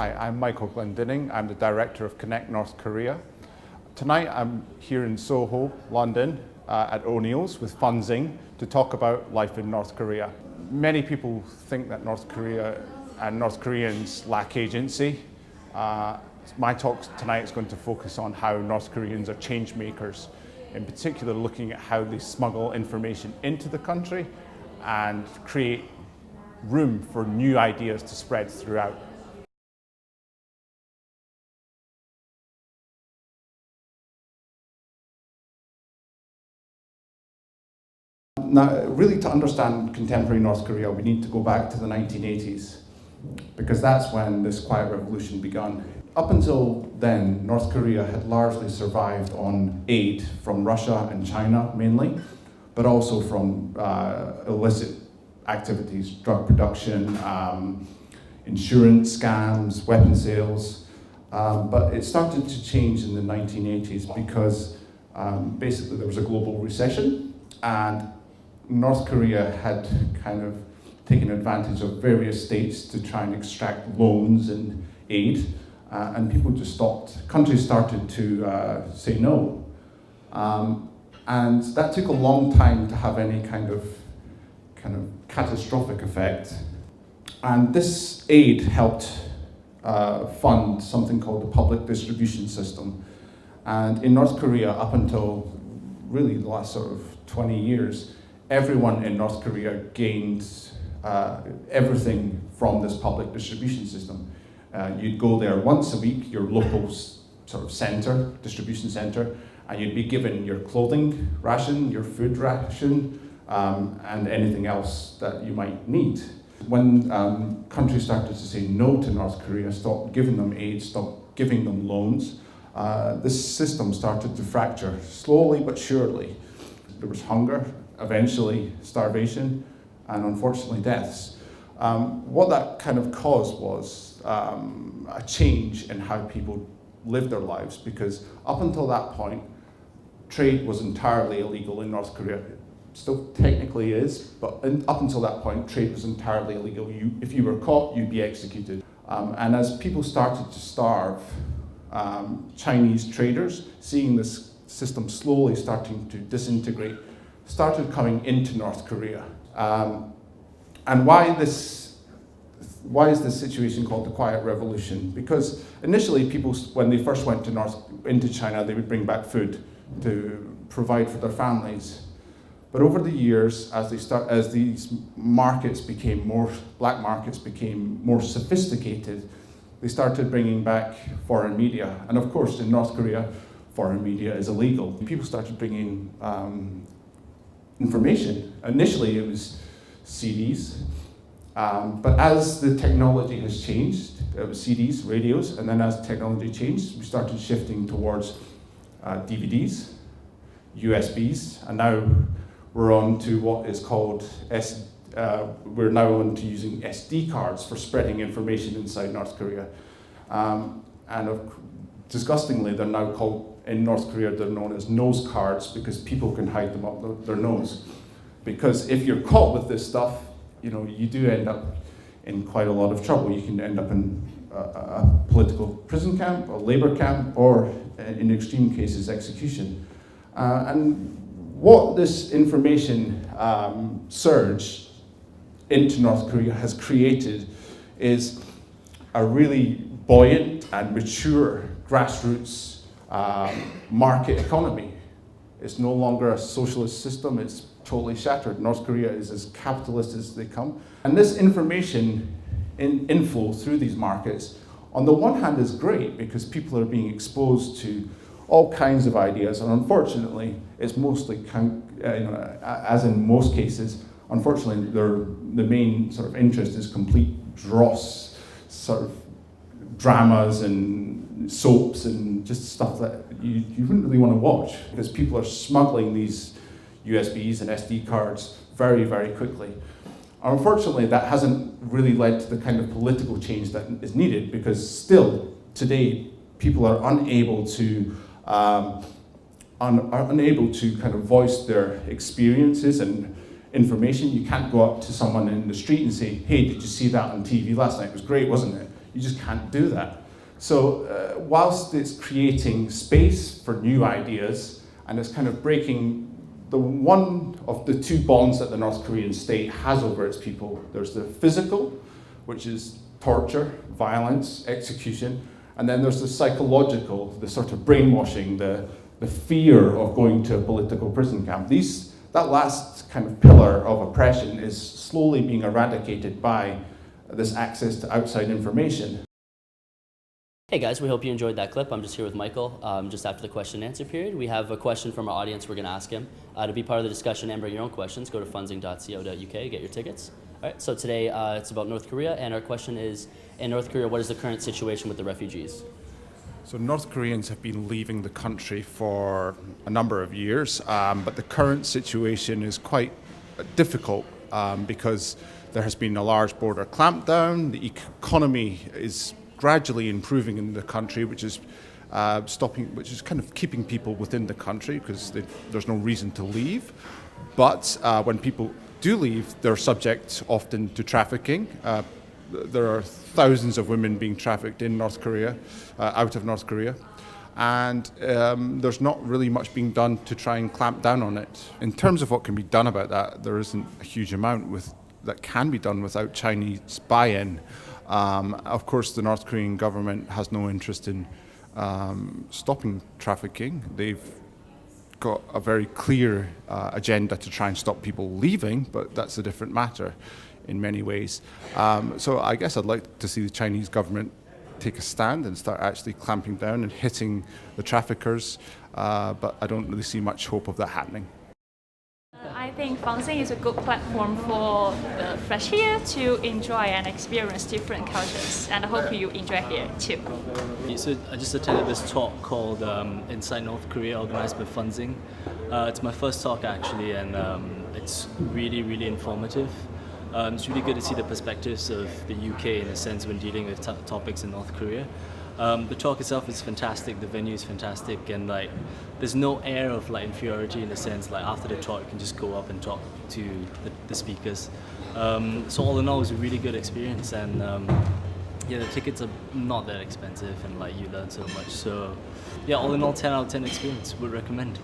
Hi, I'm Michael Glendinning. I'm the Director of Connect North Korea. Tonight I'm here in Soho, London, at O'Neill's with Funzing to talk about life in North Korea. Many people think that North Korea and North Koreans lack agency. My talk tonight is going to focus on how North Koreans are change makers, in particular looking at how they smuggle information into the country and create room for new ideas to spread throughout. Now, really to understand contemporary North Korea, we need to go back to the 1980s, because that's when this quiet revolution began. Up until then, North Korea had largely survived on aid from Russia and China mainly, but also from illicit activities, drug production, insurance scams, weapon sales. But it started to change in the 1980s because basically there was a global recession, and North Korea had kind of taken advantage of various states to try and extract loans and aid, and people just stopped. Countries started to say no. And that took a long time to have any kind of catastrophic effect. And this aid helped fund something called the public distribution system. And in North Korea, up until really the last sort of 20 years, everyone in North Korea gained everything from this public distribution system. You'd go there once a week, your local sort of center, distribution center, and you'd be given your clothing ration, your food ration, and anything else that you might need. When countries started to say no to North Korea, stopped giving them aid, stopped giving them loans, this system started to fracture, slowly but surely. There was hunger, eventually starvation, and unfortunately deaths. What that kind of caused was a change in how people lived their lives, because up until that point, trade was entirely illegal in North Korea. It still technically is, but up until that point, trade was entirely illegal. If you were caught, you'd be executed. And as people started to starve, Chinese traders, seeing this system slowly starting to disintegrate, started coming into North Korea. And why is this situation called the Quiet Revolution? Because initially people, when they first went into China, they would bring back food to provide for their families. But over the years, as these markets became black markets became more sophisticated, they started bringing back foreign media. And of course, in North Korea, foreign media is illegal. People started bringing information. Initially, it was CDs, but as the technology has changed, it was CDs, radios, and then as technology changed, we started shifting towards DVDs, USBs, and now we're on to what is called we're now on to using SD cards for spreading information inside North Korea. Disgustingly, they're now called, in North Korea, they're known as nose cards because people can hide them up their nose. Because if you're caught with this stuff, you do end up in quite a lot of trouble. You can end up in a political prison camp, a labor camp, or in extreme cases, execution. And what this information surge into North Korea has created is a really buoyant and mature grassroots market economy. It's no longer a socialist system, it's totally shattered. North Korea is as capitalist as they come. And this information inflow through these markets, on the one hand, is great because people are being exposed to all kinds of ideas, and unfortunately, it's mostly, as in most cases, unfortunately, the main sort of interest is complete dross, sort of dramas and soaps and just stuff that you wouldn't really want to watch, because people are smuggling these USBs and SD cards very, very quickly. Unfortunately, that hasn't really led to the kind of political change that is needed, because still today people are unable to kind of voice their experiences and information. You can't go up to someone in the street and say, "Hey, did you see that on TV last night? It was great, wasn't it?" You just can't do that. So whilst it's creating space for new ideas, and it's kind of breaking the one of the two bonds that the North Korean state has over its people. There's the physical, which is torture, violence, execution, and then there's the psychological, the sort of brainwashing, the fear of going to a political prison camp. That last kind of pillar of oppression is slowly being eradicated by this access to outside information. Hey guys, we hope you enjoyed that clip. I'm just here with Michael. Just after the question and answer period, we have a question from our audience we're going to ask him. To be part of the discussion and bring your own questions, go to funzing.co.uk, get your tickets. All right, so today it's about North Korea, and our question is, in North Korea, what is the current situation with the refugees? So North Koreans have been leaving the country for a number of years, but the current situation is quite difficult because there has been a large border clampdown. The economy is gradually improving in the country, which is kind of keeping people within the country because there's no reason to leave. But when people do leave, they're subject often to trafficking. There are thousands of women being trafficked in North Korea, out of North Korea, and there's not really much being done to try and clamp down on it. In terms of what can be done about that, there isn't a huge amount that can be done without Chinese buy-in. Of course, the North Korean government has no interest in stopping trafficking. They've got a very clear agenda to try and stop people leaving, but that's a different matter in many ways. So I guess I'd like to see the Chinese government take a stand and start actually clamping down and hitting the traffickers, but I don't really see much hope of that happening. I think Funzing is a good platform for the fresh here to enjoy and experience different cultures, and I hope you enjoy here too. So I just attended this talk called Inside North Korea, organized by Funzing. It's my first talk actually, and it's really, really informative. It's really good to see the perspectives of the UK in a sense when dealing with topics in North Korea. The talk itself is fantastic, the venue is fantastic, and there's no air of inferiority in the sense after the talk you can just go up and talk to the speakers. So all in all, it was a really good experience, and yeah, the tickets are not that expensive, and you learn so much. So yeah, all in all, 10 out of 10 experience, would recommend.